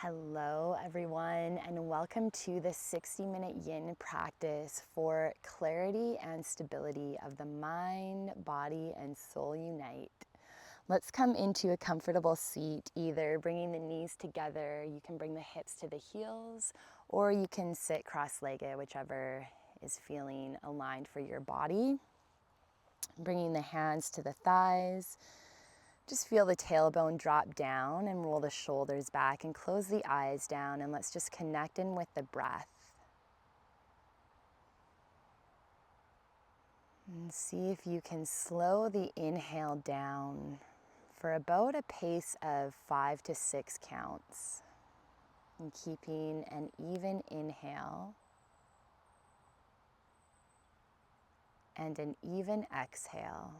Hello everyone, and welcome to the 60-minute yin practice for clarity and stability of the mind, body, and soul unite. Let's come into a comfortable seat, either bringing the knees together. You can bring the hips to the heels, or you can sit cross-legged, whichever is feeling aligned for your body. Bringing the hands to the thighs. Just feel the tailbone drop down and roll the shoulders back and close the eyes down, and let's just connect in with the breath. And see if you can slow the inhale down for about a pace of 5 to 6 counts. And keeping an even inhale and an even exhale.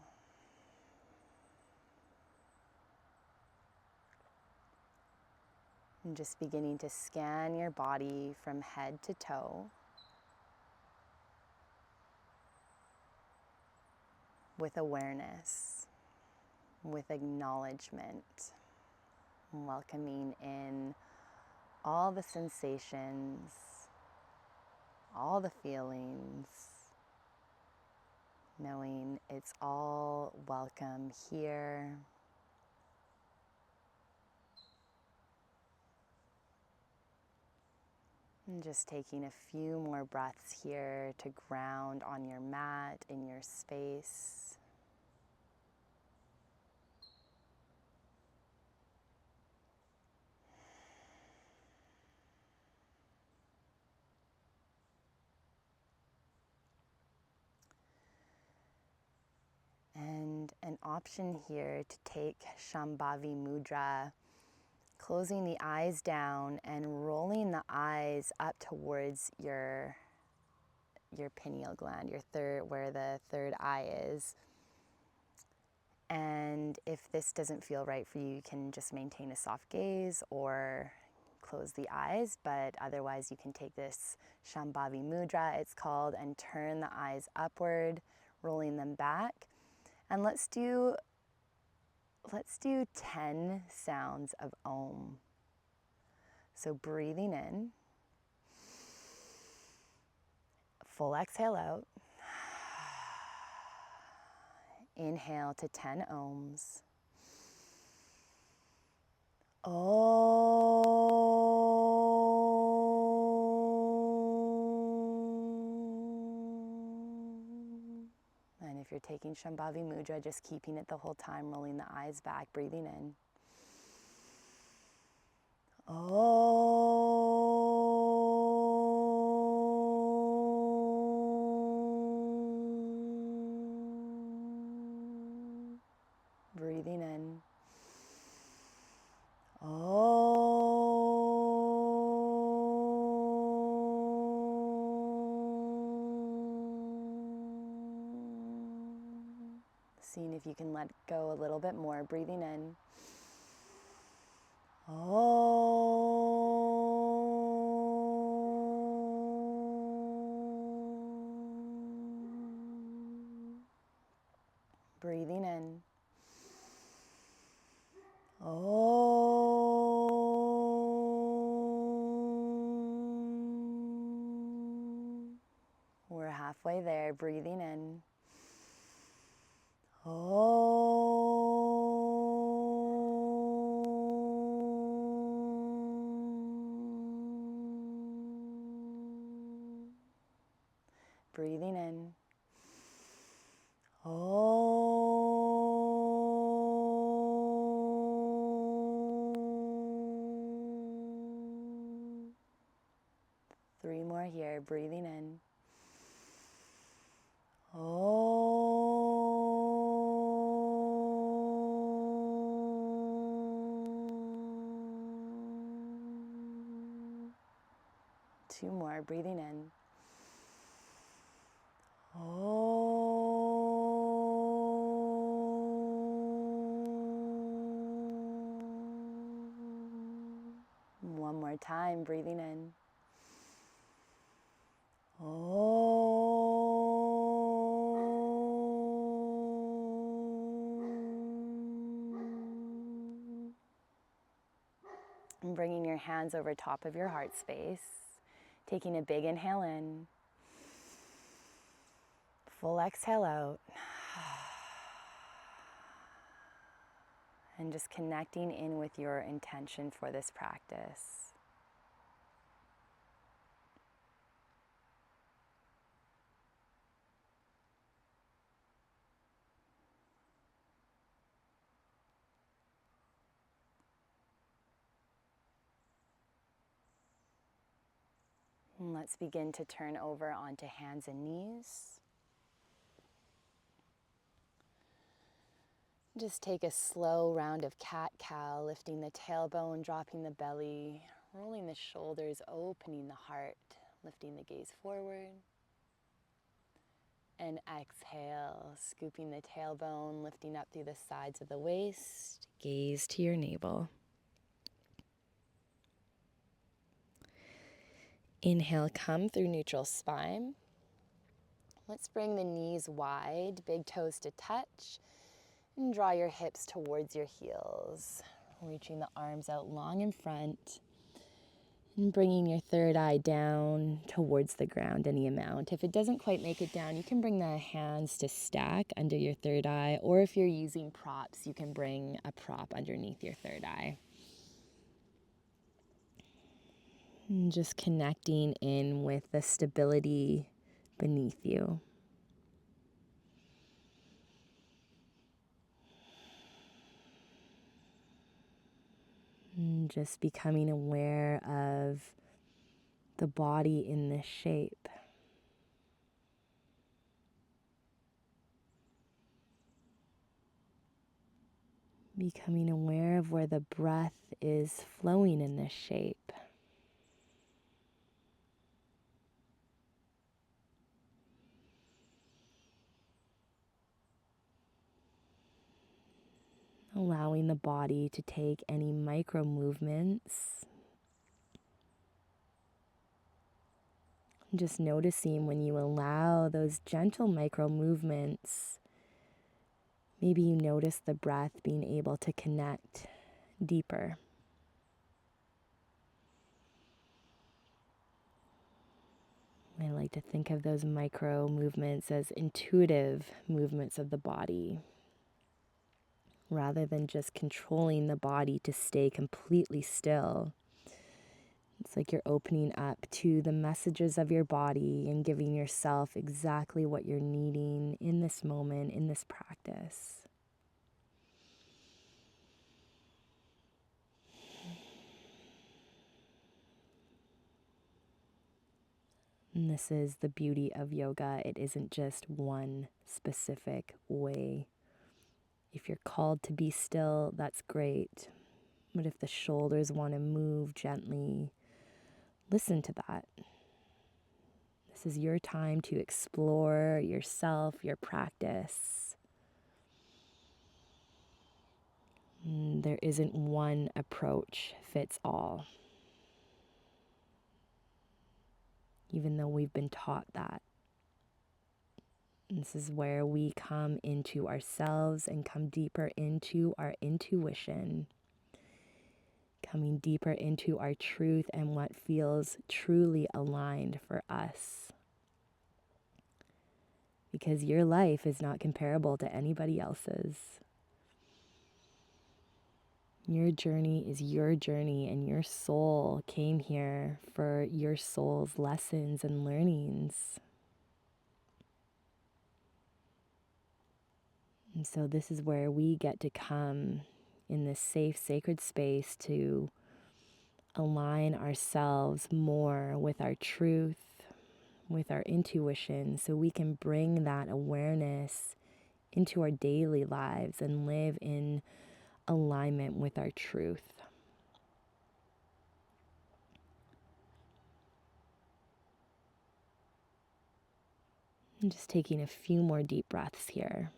And just beginning to scan your body from head to toe with awareness, with acknowledgement, welcoming in all the sensations, all the feelings, knowing it's all welcome here. And just taking a few more breaths here to ground on your mat, in your space. And an option here to take Shambhavi Mudra, closing the eyes down and rolling the eyes up towards your pineal gland, where the third eye is. And if this doesn't feel right for you, you can just maintain a soft gaze or close the eyes, but otherwise you can take this Shambhavi Mudra, it's called, and turn the eyes upward, rolling them back. And let's do 10 sounds of Om. So breathing in, full exhale out, inhale to 10 Ohms. And if you're taking Shambhavi Mudra, just keeping it the whole time, rolling the eyes back, breathing in. Breathing in. Seeing if you can let go a little bit more, breathing in. Breathing in. We're halfway there, breathing in. Breathing in. Three more here, breathing in. Two more, breathing in. One more time, breathing in. And bringing your hands over top of your heart space, taking a big inhale in, full exhale out, and just connecting in with your intention for this practice. And let's begin to turn over onto hands and knees. Just take a slow round of cat-cow, lifting the tailbone, dropping the belly, rolling the shoulders, opening the heart, lifting the gaze forward. And exhale, scooping the tailbone, lifting up through the sides of the waist, gaze to your navel. Inhale, come through neutral spine. Let's bring the knees wide, big toes to touch, and draw your hips towards your heels. Reaching the arms out long in front, and bringing your third eye down towards the ground any amount. If it doesn't quite make it down, you can bring the hands to stack under your third eye, or if you're using props, you can bring a prop underneath your third eye. And just connecting in with the stability beneath you. And just becoming aware of the body in this shape. Becoming aware of where the breath is flowing in this shape. Allowing the body to take any micro movements. Just noticing when you allow those gentle micro movements, maybe you notice the breath being able to connect deeper. I like to think of those micro movements as intuitive movements of the body, rather than just controlling the body to stay completely still. It's like you're opening up to the messages of your body and giving yourself exactly what you're needing in this moment, in this practice. And this is the beauty of yoga. It isn't just one specific way. If you're called to be still, that's great. But if the shoulders want to move gently, listen to that. This is your time to explore yourself, your practice. There isn't one approach fits all. Even though we've been taught that. This is where we come into ourselves and come deeper into our intuition. Coming deeper into our truth and what feels truly aligned for us. Because your life is not comparable to anybody else's. Your journey is your journey, and your soul came here for your soul's lessons and learnings. And so this is where we get to come in this safe, sacred space to align ourselves more with our truth, with our intuition, so we can bring that awareness into our daily lives and live in alignment with our truth. And just taking a few more deep breaths here.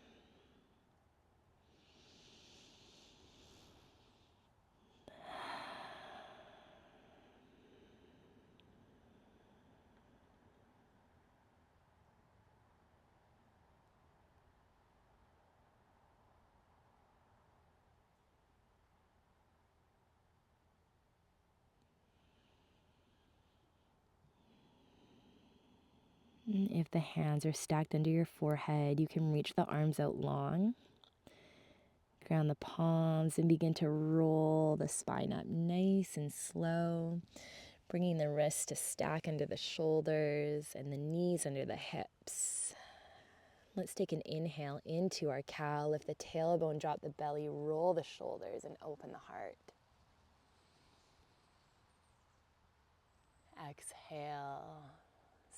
If the hands are stacked under your forehead, you can reach the arms out long. Ground the palms and begin to roll the spine up nice and slow, bringing the wrists to stack under the shoulders and the knees under the hips. Let's take an inhale into our cow. Lift the tailbone, drop the belly, roll the shoulders, and open the heart. Exhale.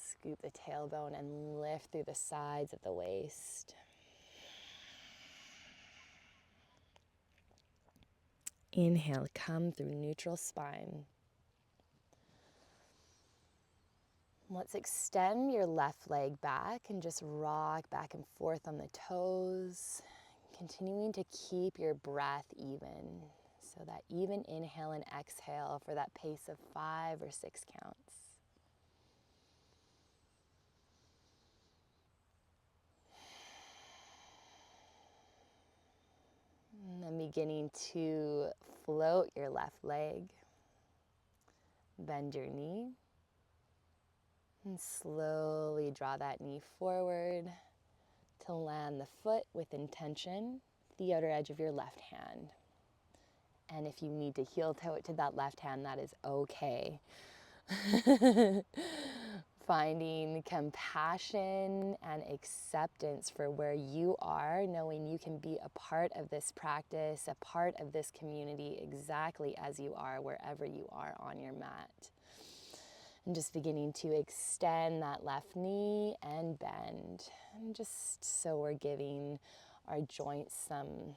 Scoop the tailbone and lift through the sides of the waist. Inhale, come through neutral spine. Let's extend your left leg back and just rock back and forth on the toes, continuing to keep your breath even. So that even inhale and exhale for that pace of 5 or 6 counts. And then beginning to float your left leg. Bend your knee. And slowly draw that knee forward to land the foot with intention, the outer edge of your left hand. And if you need to heel toe it to that left hand, that is okay. Finding compassion and acceptance for where you are, knowing you can be a part of this practice, a part of this community exactly as you are, wherever you are on your mat. And just beginning to extend that left knee and bend. And just so we're giving our joints some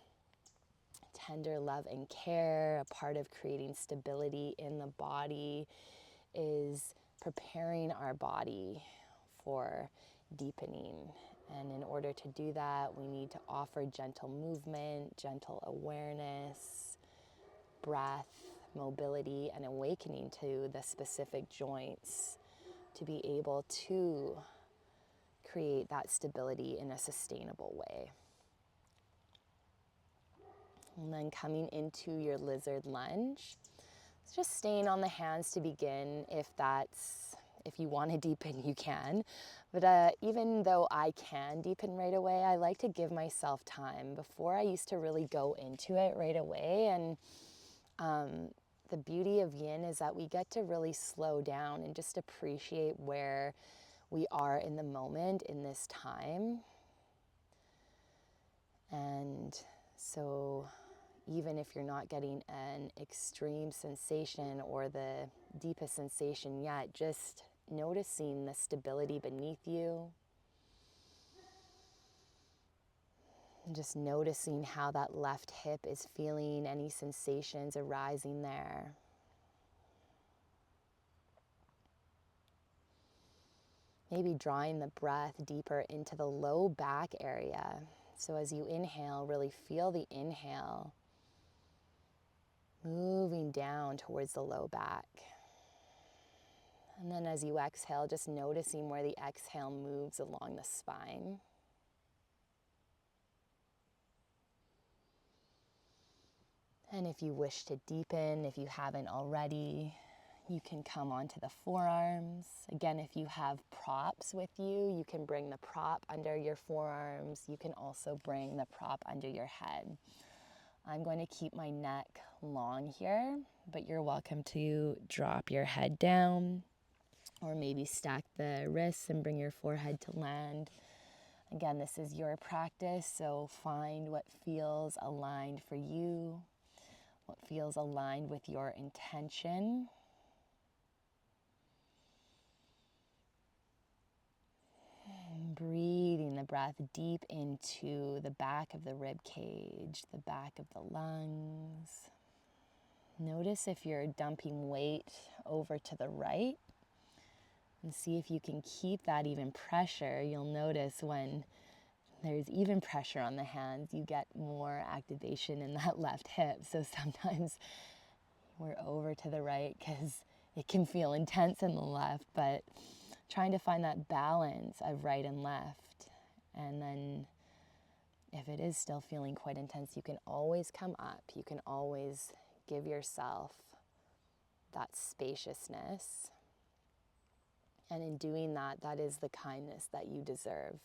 tender love and care. A part of creating stability in the body is preparing our body for deepening. And in order to do that, we need to offer gentle movement, gentle awareness, breath, mobility, and awakening to the specific joints to be able to create that stability in a sustainable way. And then coming into your lizard lunge, just staying on the hands to begin. If you want to deepen, you can. But even though I can deepen right away, I like to give myself time. Before, I used to really go into it right away, and the beauty of yin is that we get to really slow down and just appreciate where we are in the moment, in this time. And so even if you're not getting an extreme sensation or the deepest sensation yet, just noticing the stability beneath you. And just noticing how that left hip is feeling, any sensations arising there. Maybe drawing the breath deeper into the low back area. So as you inhale, really feel the inhale moving down towards the low back. And then as you exhale, just noticing where the exhale moves along the spine. And if you wish to deepen, if you haven't already, you can come onto the forearms. Again, if you have props with you, you can bring the prop under your forearms. You can also bring the prop under your head. I'm going to keep my neck long here, but you're welcome to drop your head down or maybe stack the wrists and bring your forehead to land. Again, this is your practice, so find what feels aligned for you, what feels aligned with your intention. Breathing the breath deep into the back of the rib cage, the back of the lungs. Notice if you're dumping weight over to the right, and see if you can keep that even pressure. You'll notice when there's even pressure on the hands, you get more activation in that left hip. So sometimes we're over to the right because it can feel intense in the left, but trying to find that balance of right and left. And then if it is still feeling quite intense, you can always come up. You can always give yourself that spaciousness And in doing that, that is the kindness that you deserve.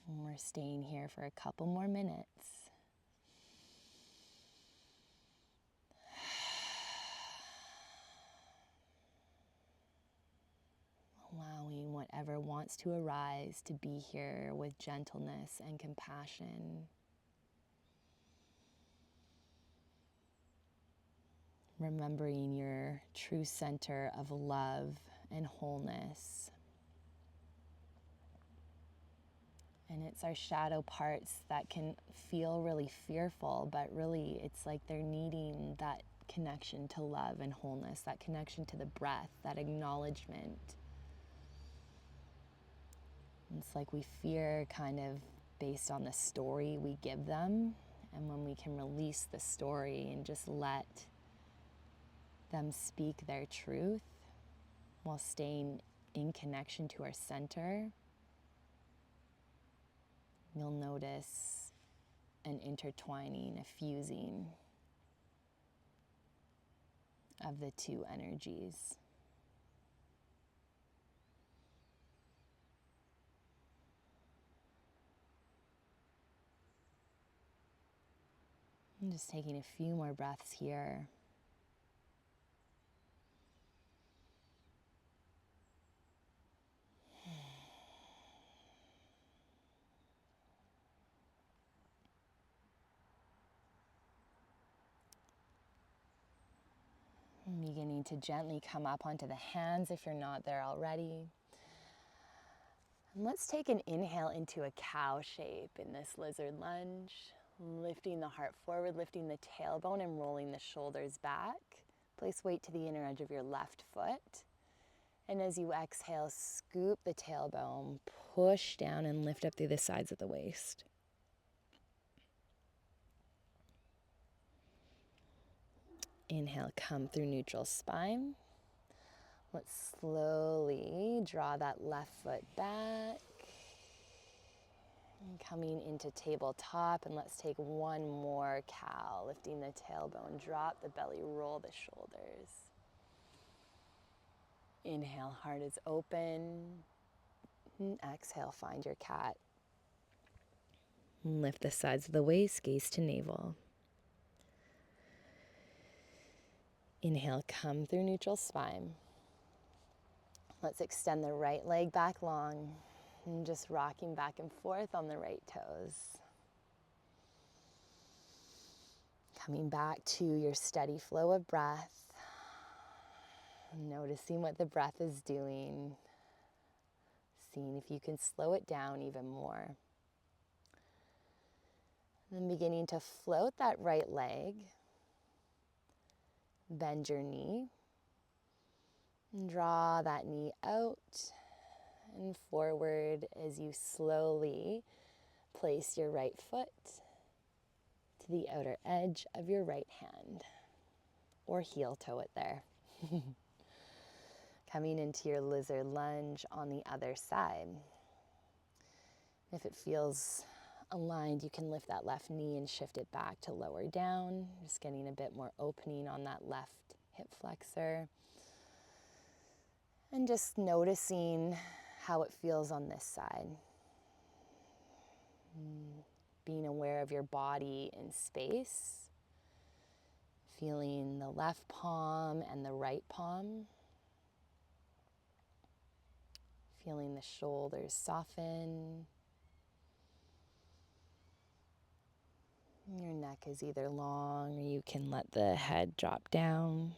And we're staying here for a couple more minutes. Allowing whatever wants to arise to be here with gentleness and compassion. Remembering your true center of love and wholeness. And it's our shadow parts that can feel really fearful, but really it's like they're needing that connection to love and wholeness, that connection to the breath, that acknowledgement. It's like we fear kind of based on the story we give them, and when we can release the story and just let them speak their truth while staying in connection to our center, you'll notice an intertwining, a fusing of the two energies. I'm just taking a few more breaths here. I'm beginning to gently come up onto the hands if you're not there already. And let's take an inhale into a cow shape in this lizard lunge. Lifting the heart forward, lifting the tailbone and rolling the shoulders back. Place weight to the inner edge of your left foot. And as you exhale, scoop the tailbone, push down and lift up through the sides of the waist. Inhale, come through neutral spine. Let's slowly draw that left foot back. And coming into tabletop, and let's take one more cow, lifting the tailbone, drop the belly, roll the shoulders. Inhale, heart is open. And exhale, find your cat. Lift the sides of the waist, gaze to navel. Inhale, come through neutral spine. Let's extend the right leg back long and just rocking back and forth on the right toes. Coming back to your steady flow of breath. Noticing what the breath is doing. Seeing if you can slow it down even more. And then beginning to float that right leg. Bend your knee. And draw that knee out and forward as you slowly place your right foot to the outer edge of your right hand, or heel toe it there. Coming into your lizard lunge on the other side. If it feels aligned, you can lift that left knee and shift it back to lower down, just getting a bit more opening on that left hip flexor. And just noticing how it feels on this side. Being aware of your body in space. Feeling the left palm and the right palm. Feeling the shoulders soften. Your neck is either long or you can let the head drop down.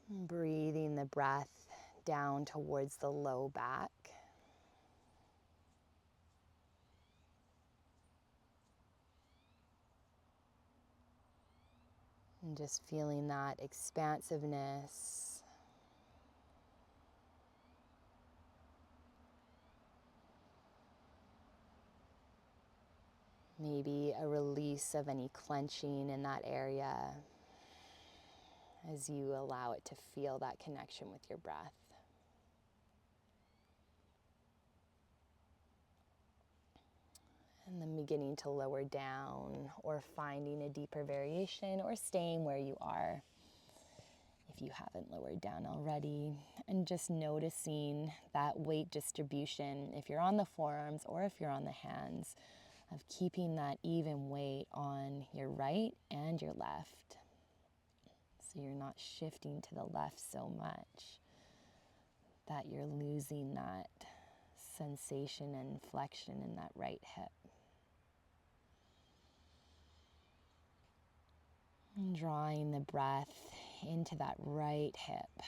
Breathing the breath down towards the low back. And just feeling that expansiveness. Maybe a release of any clenching in that area as you allow it to feel that connection with your breath. And then beginning to lower down or finding a deeper variation or staying where you are if you haven't lowered down already, and just noticing that weight distribution if you're on the forearms or if you're on the hands, of keeping that even weight on your right and your left, so you're not shifting to the left so much that you're losing that sensation and flexion in that right hip. And drawing the breath into that right hip.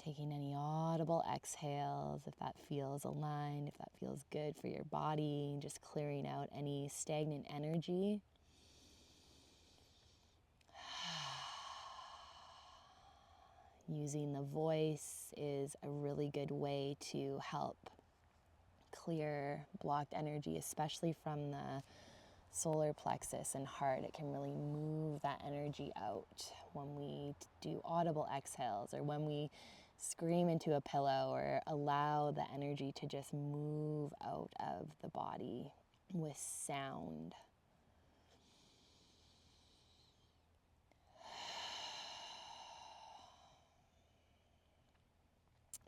Taking any audible exhales if that feels aligned, if that feels good for your body, just clearing out any stagnant energy. Using the voice is a really good way to help clear blocked energy, especially from the solar plexus and heart. It can really move that energy out when we do audible exhales, or when we scream into a pillow, or allow the energy to just move out of the body with sound.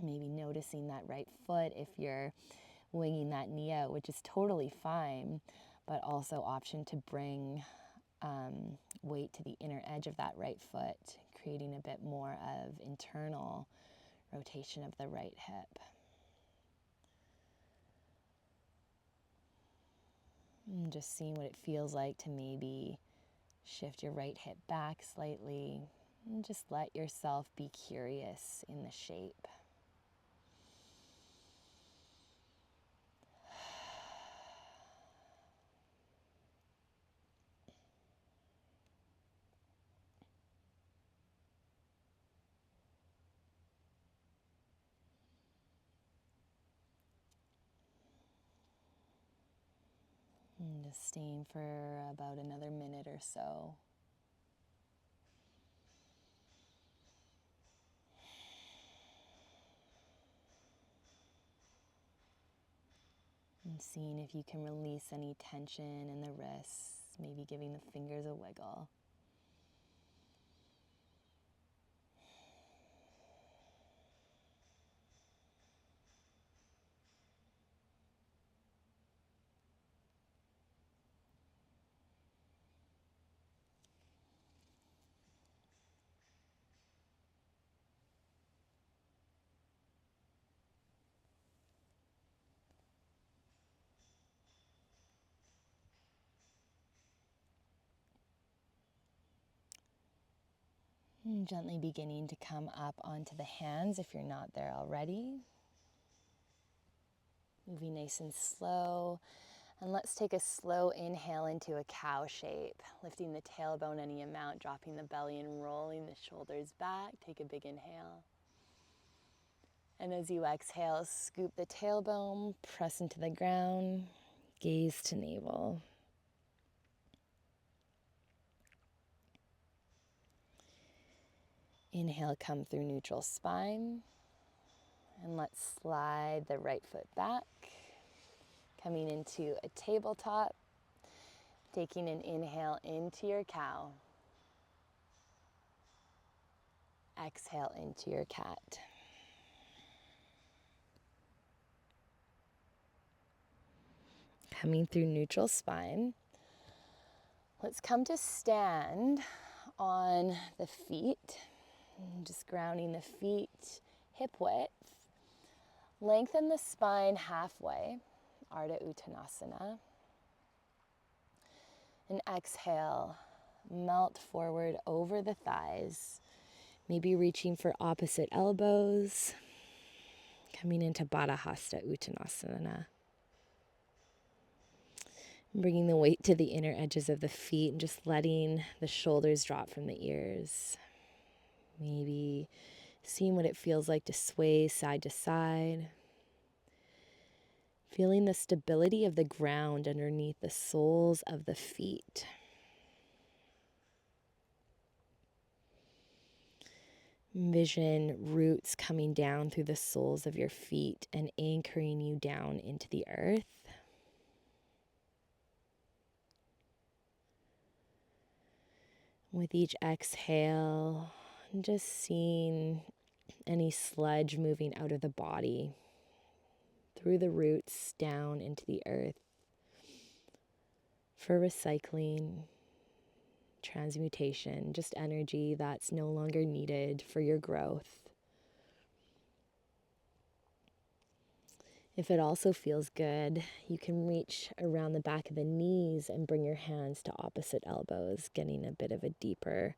Maybe noticing that right foot if you're winging that knee out, which is totally fine, but also option to bring weight to the inner edge of that right foot, creating a bit more of internal rotation of the right hip. And just seeing what it feels like to maybe shift your right hip back slightly, and just let yourself be curious in the shape. And just staying for about another minute or so. And seeing if you can release any tension in the wrists, maybe giving the fingers a wiggle. And gently beginning to come up onto the hands if you're not there already. Moving nice and slow. And let's take a slow inhale into a cow shape, lifting the tailbone any amount, dropping the belly and rolling the shoulders back. Take a big inhale. And as you exhale, scoop the tailbone, press into the ground, gaze to navel. Inhale, come through neutral spine. And let's slide the right foot back, coming into a tabletop, taking an inhale into your cow. Exhale into your cat. Coming through neutral spine. Let's come to stand on the feet. Just grounding the feet hip width. Lengthen the spine halfway, Ardha Uttanasana. And exhale, melt forward over the thighs. Maybe reaching for opposite elbows. Coming into Baddha Hasta Uttanasana. Bringing the weight to the inner edges of the feet and just letting the shoulders drop from the ears. Maybe seeing what it feels like to sway side to side. Feeling the stability of the ground underneath the soles of the feet. Envision roots coming down through the soles of your feet and anchoring you down into the earth. With each exhale, just seeing any sludge moving out of the body, through the roots down into the earth, for recycling, transmutation, just energy that's no longer needed for your growth. If it also feels good, you can reach around the back of the knees and bring your hands to opposite elbows, getting a bit of a deeper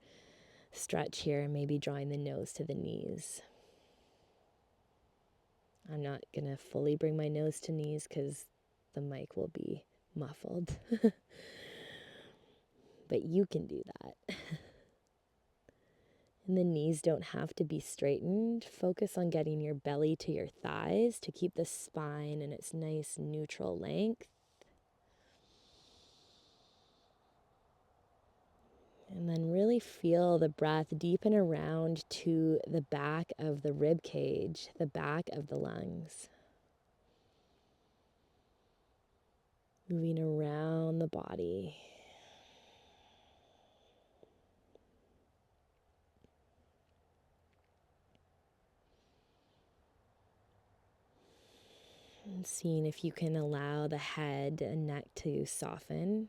stretch here, maybe drawing the nose to the knees. I'm not going to fully bring my nose to knees because the mic will be muffled. But you can do that. And the knees don't have to be straightened. Focus on getting your belly to your thighs to keep the spine in its nice neutral length. And then really feel the breath deepen around to the back of the rib cage, the back of the lungs. Moving around the body. And seeing if you can allow the head and neck to soften.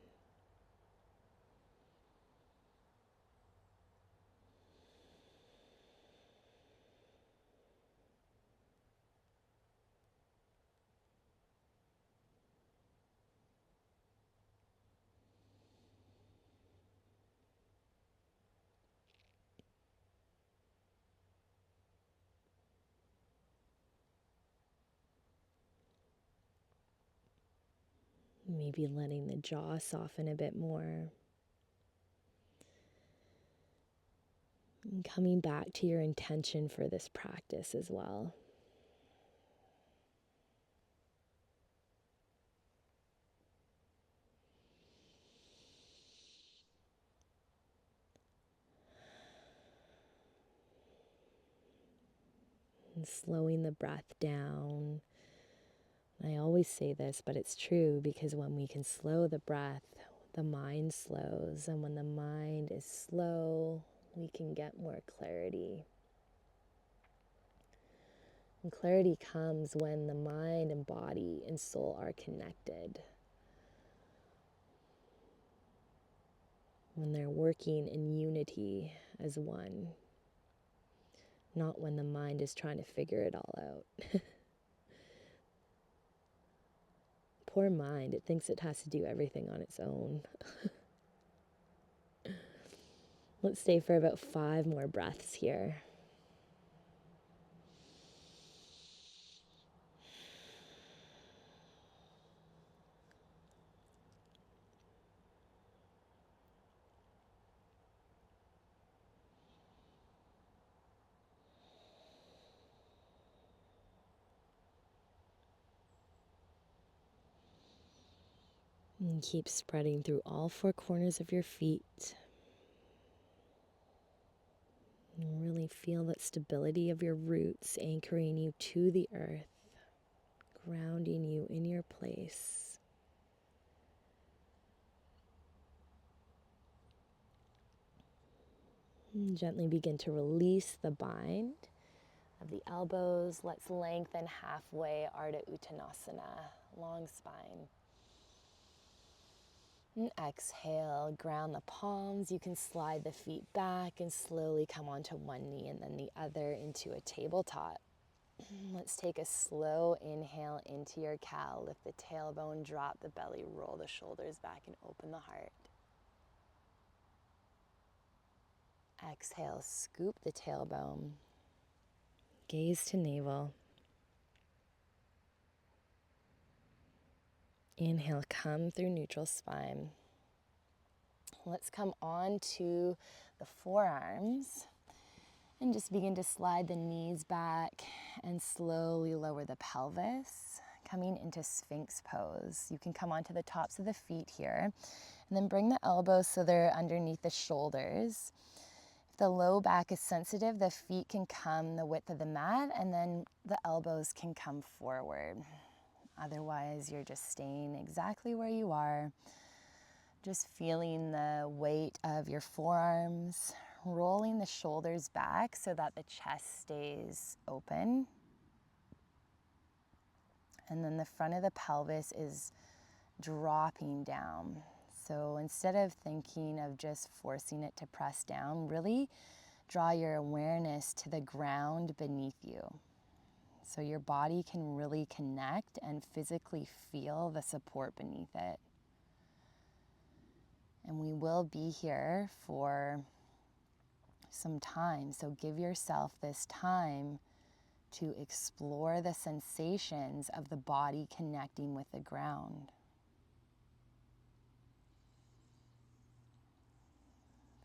Maybe letting the jaw soften a bit more. And coming back to your intention for this practice as well. And slowing the breath down. I always say this, but it's true, because when we can slow the breath, the mind slows. And when the mind is slow, we can get more clarity. And clarity comes when the mind and body and soul are connected. When they're working in unity as one. Not when the mind is trying to figure it all out. Poor mind, it thinks it has to do everything on its own. Let's stay for about 5 more breaths here. And keep spreading through all 4 corners of your feet. And really feel that stability of your roots anchoring you to the earth, grounding you in your place. And gently begin to release the bind of the elbows. Let's lengthen halfway, Ardha Uttanasana, long spine. And exhale, ground the palms. You can slide the feet back and slowly come onto one knee and then the other into a tabletop. Let's take a slow inhale into your cow. Lift the tailbone, drop the belly, roll the shoulders back and open the heart. Exhale, scoop the tailbone. Gaze to navel. Inhale, come through neutral spine. Let's come on to the forearms and just begin to slide the knees back and slowly lower the pelvis, coming into Sphinx pose. You can come onto the tops of the feet here and then bring the elbows so they're underneath the shoulders. If the low back is sensitive, the feet can come the width of the mat, and then the elbows can come forward. Otherwise, you're just staying exactly where you are, just feeling the weight of your forearms, rolling the shoulders back so that the chest stays open. And then the front of the pelvis is dropping down. So instead of thinking of just forcing it to press down, really draw your awareness to the ground beneath you. So your body can really connect and physically feel the support beneath it. And we will be here for some time. So give yourself this time to explore the sensations of the body connecting with the ground.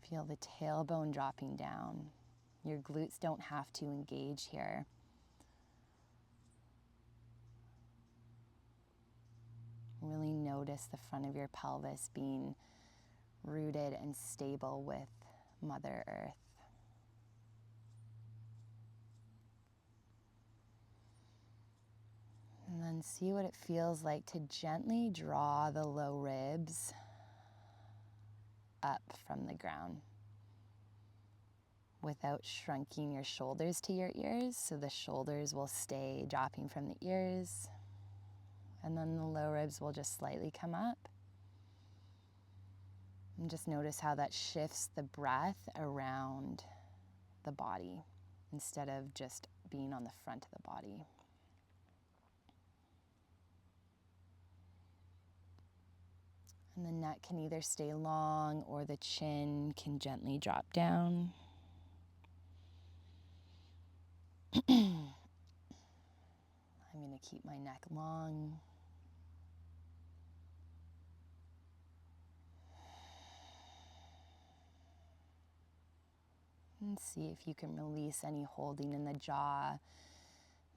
Feel the tailbone dropping down. Your glutes don't have to engage here. Really notice the front of your pelvis being rooted and stable with Mother Earth. And then see what it feels like to gently draw the low ribs up from the ground without shrinking your shoulders to your ears. So the shoulders will stay dropping from the ears, and then the low ribs will just slightly come up. And just notice how that shifts the breath around the body instead of just being on the front of the body. And the neck can either stay long or the chin can gently drop down. I'm going to keep my neck long. And see if you can release any holding in the jaw.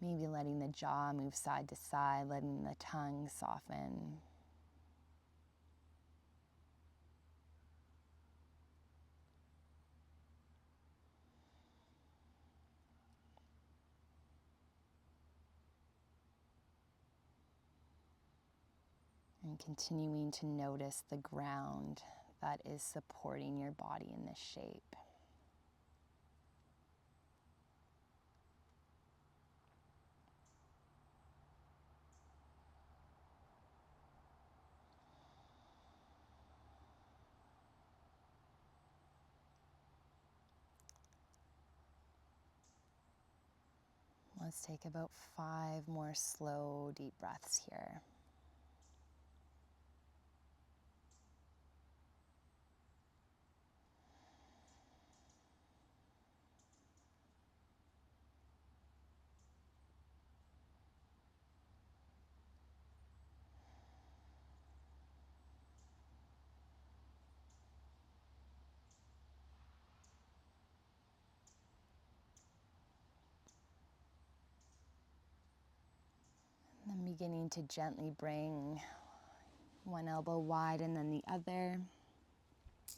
Maybe letting the jaw move side to side, letting the tongue soften. And continuing to notice the ground that is supporting your body in this shape. Let's take about 5 more slow, deep breaths here. And then beginning to gently bring one elbow wide and then the other.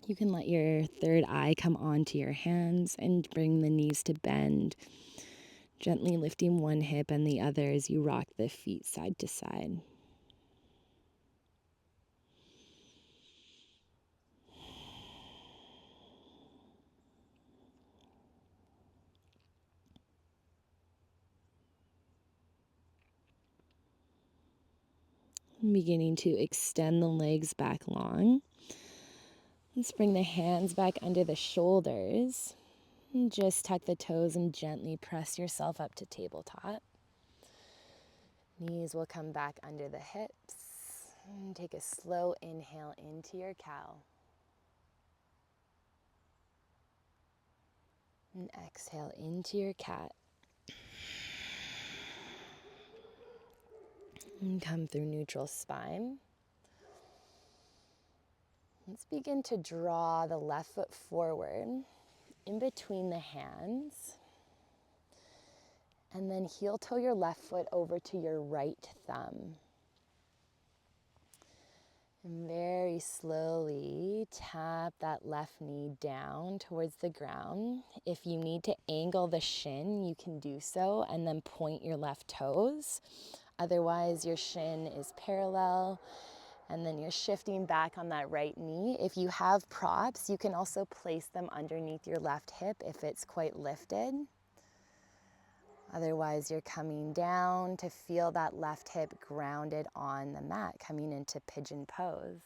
You can let your third eye come onto your hands and bring the knees to bend, gently lifting one hip and the other as you rock the feet side to side. Beginning to extend the legs back long. Let's bring the hands back under the shoulders. And just tuck the toes and gently press yourself up to tabletop. Knees will come back under the hips. And take a slow inhale into your cow. And exhale into your cat. And come through neutral spine. Let's begin to draw the left foot forward in between the hands. And then heel toe your left foot over to your right thumb. And very slowly tap that left knee down towards the ground. If you need to angle the shin, you can do so and then point your left toes. Otherwise, your shin is parallel and then you're shifting back on that right knee. If you have props, you can also place them underneath your left hip if it's quite lifted. Otherwise, you're coming down to feel that left hip grounded on the mat, coming into pigeon pose.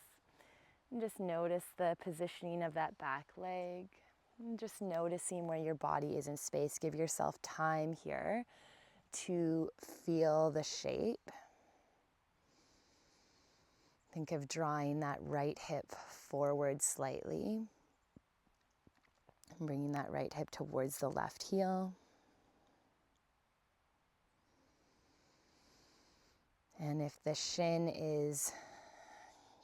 And just notice the positioning of that back leg. And just noticing where your body is in space. Give yourself time here to feel the shape. Think of drawing that right hip forward slightly. And bringing that right hip towards the left heel. And if the shin is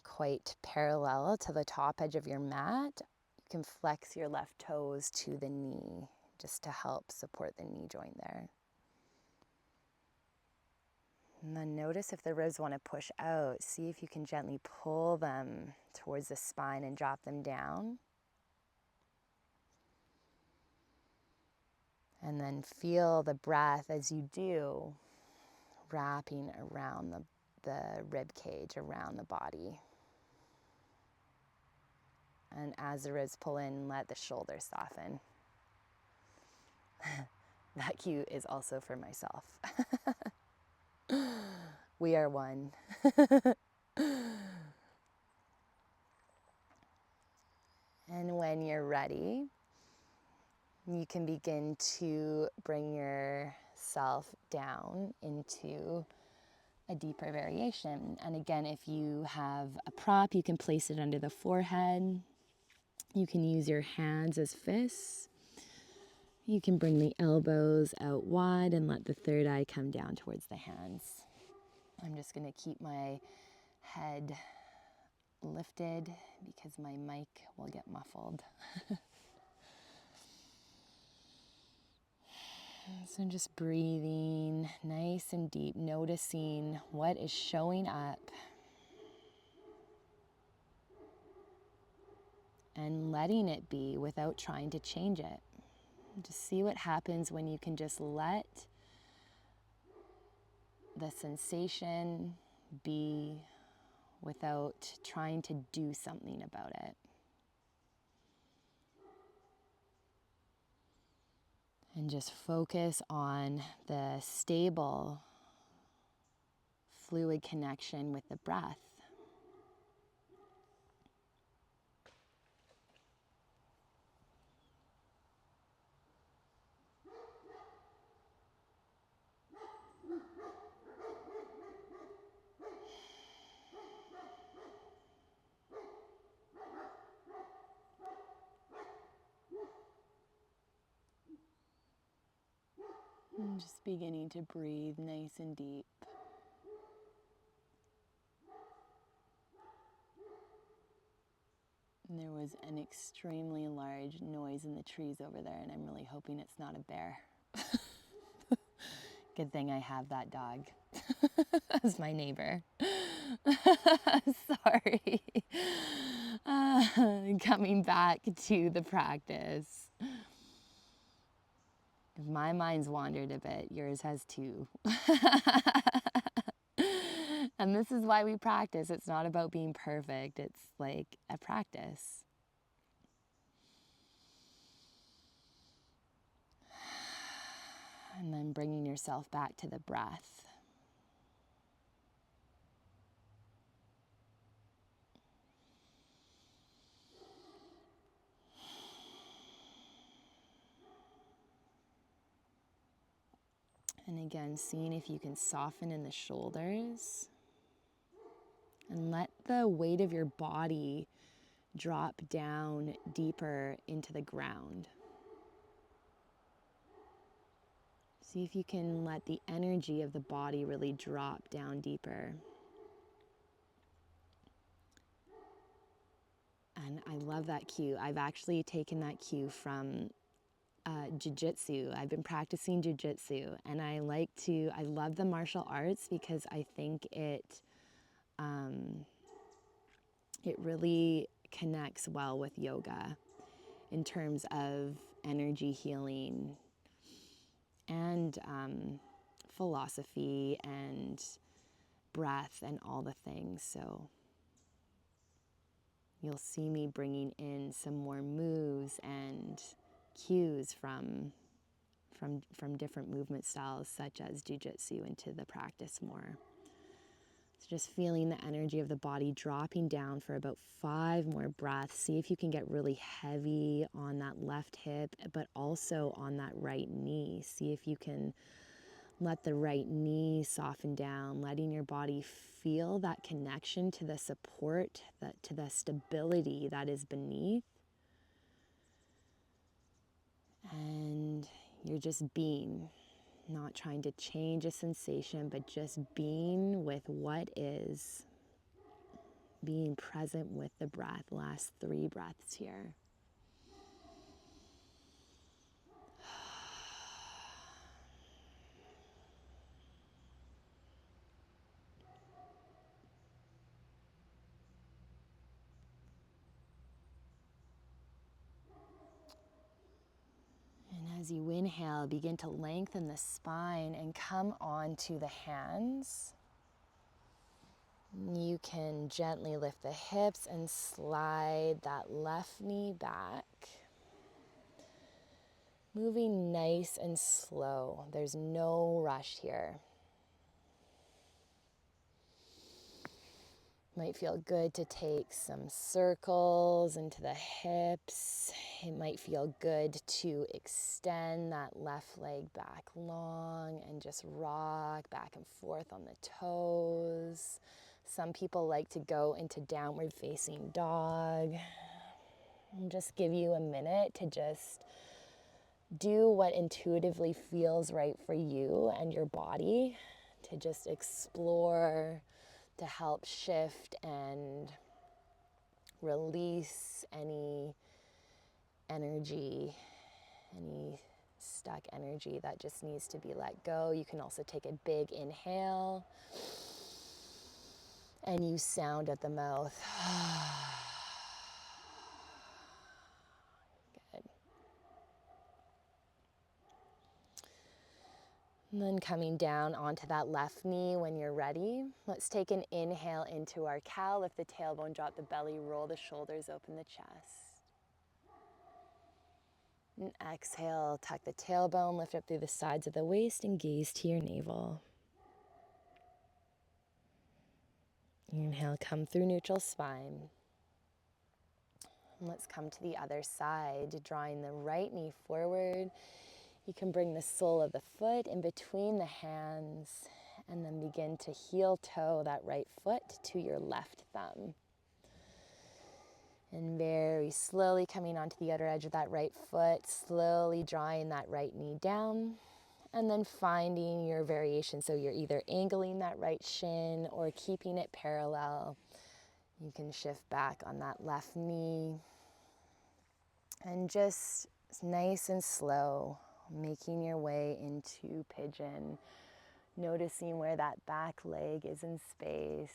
quite parallel to the top edge of your mat, you can flex your left toes to the knee just to help support the knee joint there. And then notice if the ribs want to push out. See if you can gently pull them towards the spine and drop them down. And then feel the breath as you do, wrapping around the rib cage, around the body. And as the ribs pull in, let the shoulders soften. That cue is also for myself. We are one. And when you're ready, you can begin to bring yourself down into a deeper variation. And again, if you have a prop, you can place it under the forehead. You can use your hands as fists. You can bring the elbows out wide and let the third eye come down towards the hands. I'm just going to keep my head lifted because my mic will get muffled. So just breathing nice and deep, noticing what is showing up and letting it be without trying to change it. Just see what happens when you can just let the sensation be without trying to do something about it. And just focus on the stable, fluid connection with the breath. And just beginning to breathe nice and deep. And there was an extremely large noise in the trees over there, and I'm really hoping it's not a bear. Good thing I have that dog as my neighbor. Sorry. Coming back to the practice. If my mind's wandered a bit, yours has too. And this is why we practice. It's not about being perfect. It's like a practice. And then bringing yourself back to the breath. And again, seeing if you can soften in the shoulders. And let the weight of your body drop down deeper into the ground. See if you can let the energy of the body really drop down deeper. And I love that cue. I've actually taken that cue from jiu-jitsu. I've been practicing jiu-jitsu, and I love the martial arts because I think it It really connects well with yoga in terms of energy healing and philosophy and breath and all the things. So you'll see me bringing in some more moves and cues from different movement styles such as jiu-jitsu into the practice more. So just feeling the energy of the body dropping down for about 5 more breaths. See if you can get really heavy on that left hip, but also on that right knee. See if you can let the right knee soften down, letting your body feel that connection to the support, to the stability that is beneath. And you're just being, not trying to change a sensation, but just being with what is, being present with the breath. Last 3 breaths here. And as you inhale, begin to lengthen the spine and come onto the hands. You can gently lift the hips and slide that left knee back. Moving nice and slow. There's no rush here. Might feel good to take some circles into the hips. It might feel good to extend that left leg back long and just rock back and forth on the toes. Some people like to go into downward facing dog. And just give you a minute to just do what intuitively feels right for you and your body, to just explore, to help shift and release any energy, any stuck energy that just needs to be let go. You can also take a big inhale and use sound at the mouth. Good. And then coming down onto that left knee when you're ready. Let's take an inhale into our cow. Lift the tailbone, drop the belly, roll the shoulders, open the chest. And exhale, tuck the tailbone, lift up through the sides of the waist and gaze to your navel. Inhale, come through neutral spine. And let's come to the other side, drawing the right knee forward. You can bring the sole of the foot in between the hands and then begin to heel toe that right foot to your left thumb. And very slowly coming onto the outer edge of that right foot, slowly drawing that right knee down, and then finding your variation. So you're either angling that right shin or keeping it parallel. You can shift back on that left knee. And just nice and slow, making your way into pigeon, noticing where that back leg is in space.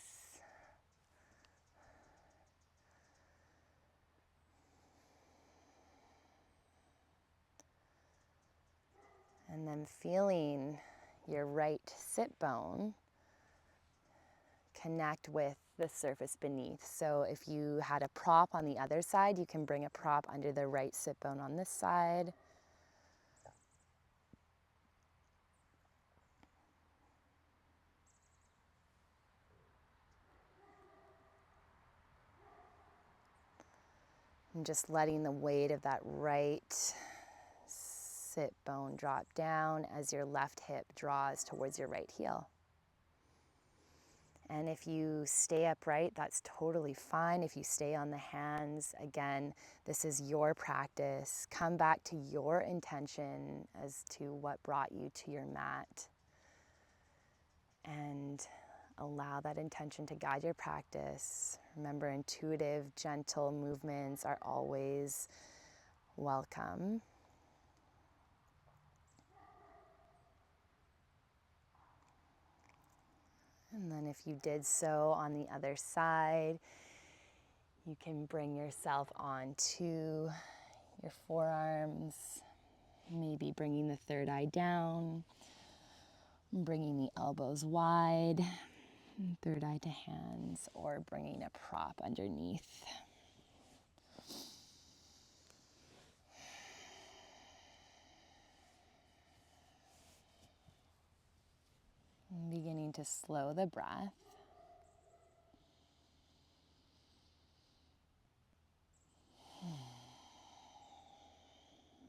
And then feeling your right sit bone connect with the surface beneath. So if you had a prop on the other side, you can bring a prop under the right sit bone on this side. And just letting the weight of that right sit bone drop down as your left hip draws towards your right heel. And if you stay upright, that's totally fine. If you stay on the hands, again, this is your practice. Come back to your intention as to what brought you to your mat. And allow that intention to guide your practice. Remember, intuitive, gentle movements are always welcome. And then if you did so on the other side, You can bring yourself onto your forearms, maybe bringing the third eye down, bringing the elbows wide, third eye to hands, or bringing a prop underneath. And beginning to slow the breath.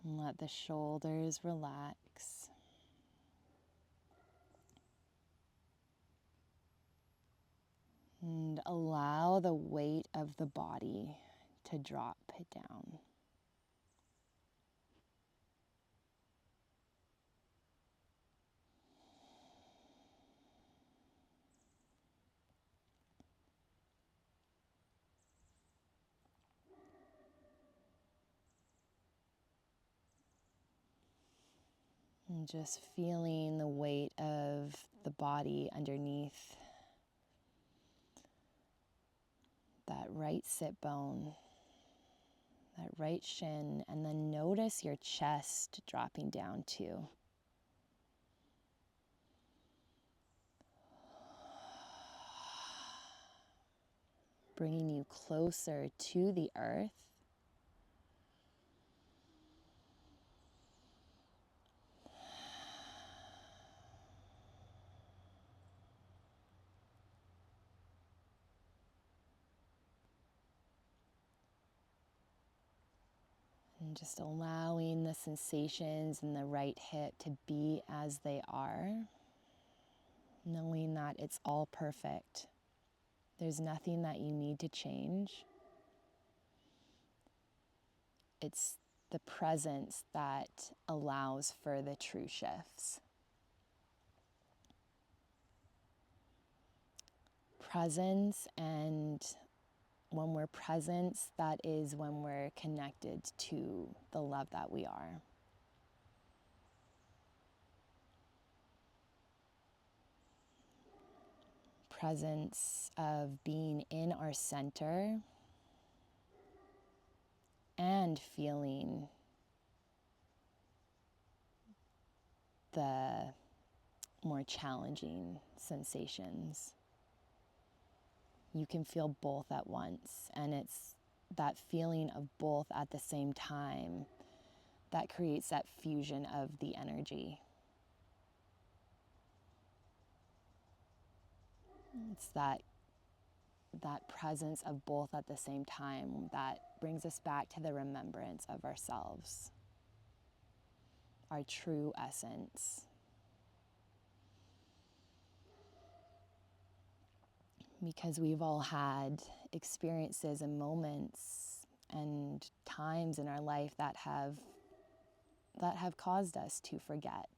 And let the shoulders relax. And allow the weight of the body to drop it down. And just feeling the weight of the body underneath that right sit bone, that right shin, and then notice your chest dropping down too. Bringing you closer to the earth. And just allowing the sensations in the right hip to be as they are, knowing that it's all perfect. There's nothing that you need to change. It's the presence that allows for the true shifts. Presence, and when we're present, that is when we're connected to the love that we are. Presence of being in our center and feeling the more challenging sensations. You can feel both at once, and it's that feeling of both at the same time that creates that fusion of the energy. It's that presence of both at the same time that brings us back to the remembrance of ourselves, our true essence. Because we've all had experiences and moments and times in our life that have caused us to forget.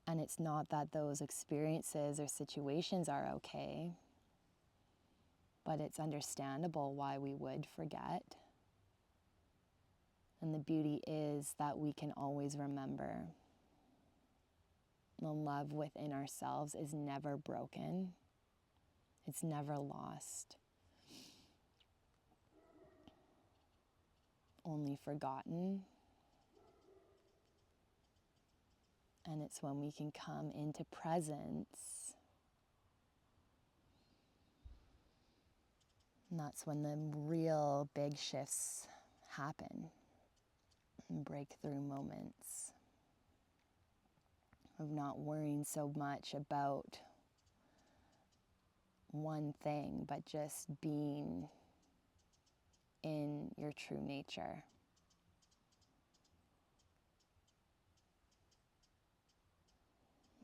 And it's not that those experiences or situations are okay, but it's understandable why we would forget. And the beauty is that we can always remember. The love within ourselves is never broken. It's never lost. Only forgotten. And it's when we can come into presence, and that's when the real big shifts happen, and breakthrough moments of not worrying so much about one thing, but just being in your true nature.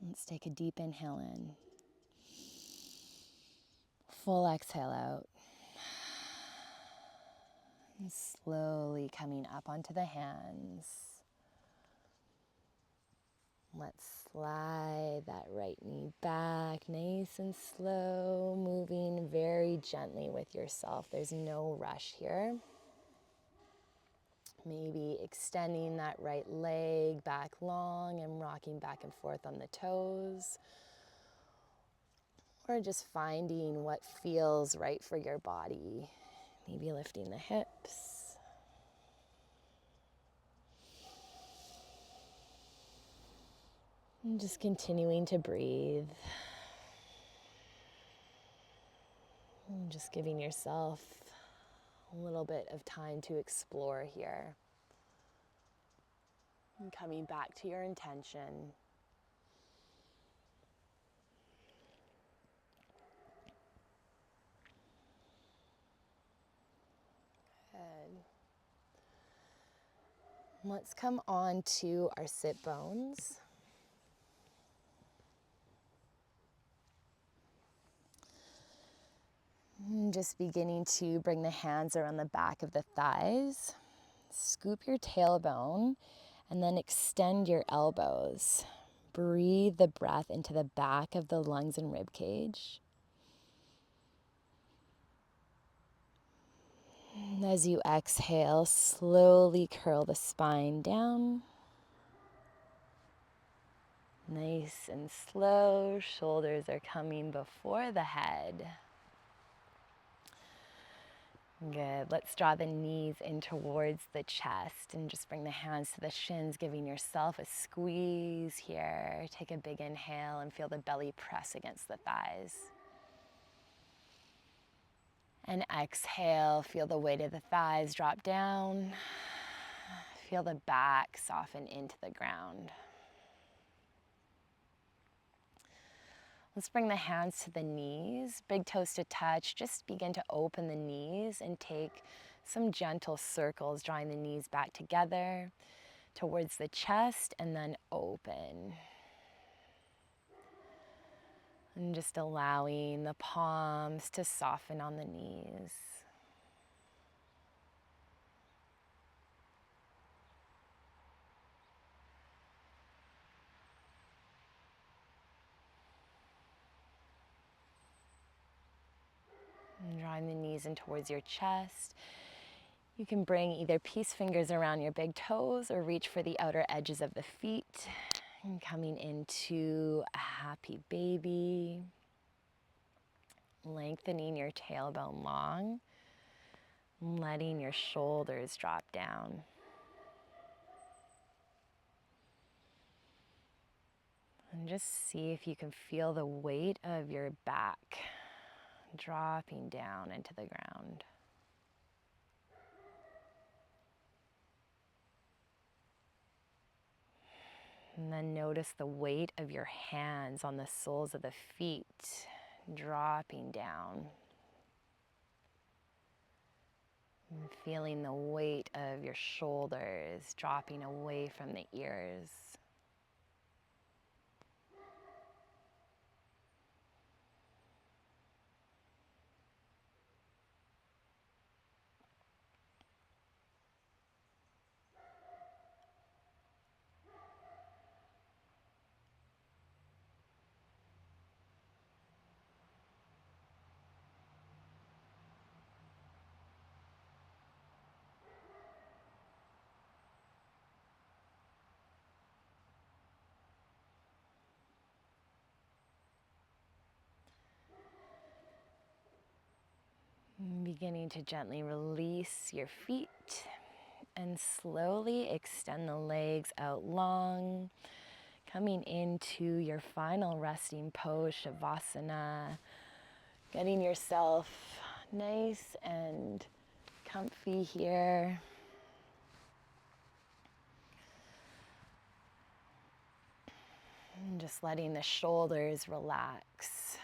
Let's take a deep inhale in. Full exhale out. And slowly coming up onto the hands. Let's slide that right knee back, nice and slow, moving very gently with yourself. There's no rush here. Maybe extending that right leg back long and rocking back and forth on the toes. or just finding what feels right for your body. Maybe lifting the hips. And just continuing to breathe. And just giving yourself a little bit of time to explore here. And coming back to your intention. Good. Let's come on to our sit bones. And just beginning to bring the hands around the back of the thighs. Scoop your tailbone and then extend your elbows. Breathe the breath into the back of the lungs and rib cage. And as you exhale, slowly curl the spine down. Nice and slow, shoulders are coming before the head. Good. Let's draw the knees in towards the chest and just bring the hands to the shins, giving yourself a squeeze here. Take a big inhale and feel the belly press against the thighs. And exhale, feel the weight of the thighs drop down. Feel the back soften into the ground. Let's bring the hands to the knees, big toes to touch. Just begin to open the knees and take some gentle circles, drawing the knees back together towards the chest and then open. And just allowing the palms to soften on the knees. And drawing the knees in towards your chest. You can bring either peace fingers around your big toes or reach for the outer edges of the feet. And coming into a happy baby. Lengthening your tailbone long. Letting your shoulders drop down. And just see if you can feel the weight of your back dropping down into the ground. And then notice the weight of your hands on the soles of the feet dropping down. And feeling the weight of your shoulders dropping away from the ears. Beginning to gently release your feet and slowly extend the legs out long, coming into your final resting pose, Shavasana, getting yourself nice and comfy here. And just letting the shoulders relax.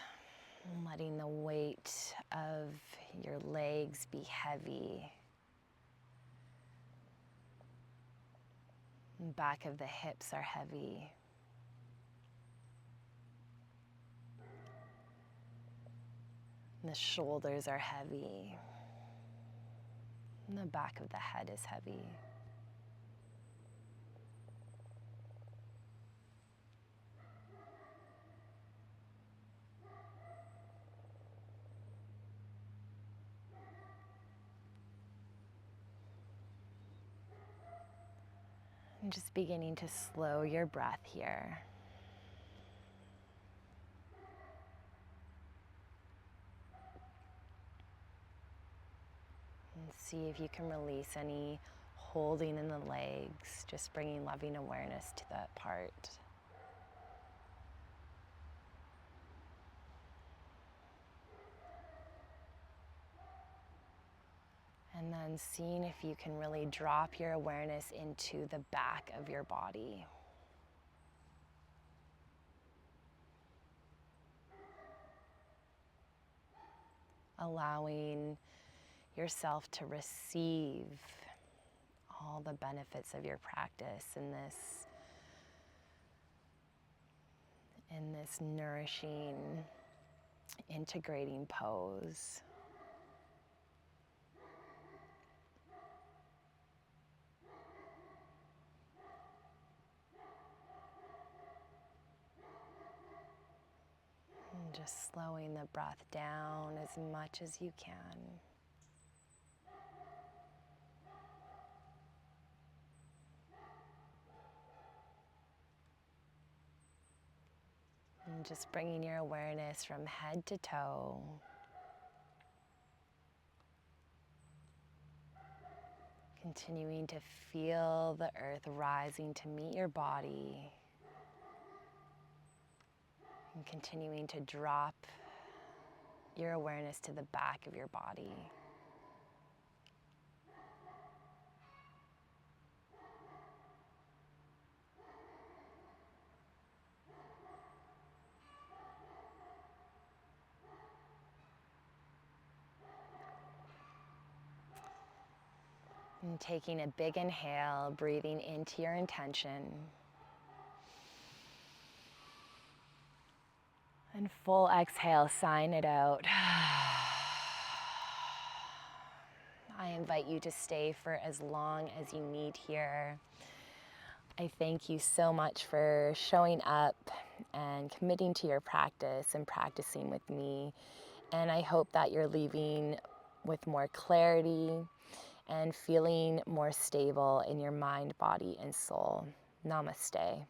Letting the weight of your legs be heavy. The back of the hips are heavy. The shoulders are heavy. And the back of the head is heavy. And just beginning to slow your breath here. See if you can release any holding in the legs, just bringing loving awareness to that part. And then seeing if you can really drop your awareness into the back of your body. Allowing yourself to receive all the benefits of your practice in this nourishing, integrating pose. And just slowing the breath down as much as you can. And just bringing your awareness from head to toe. Continuing to feel the earth rising to meet your body. And continuing to drop your awareness to the back of your body. And taking a big inhale, breathing into your intention. And full exhale, sign it out. I invite you to stay for as long as you need here. I thank you so much for showing up and committing to your practice and practicing with me. And I hope that you're leaving with more clarity and feeling more stable in your mind, body, and soul. Namaste.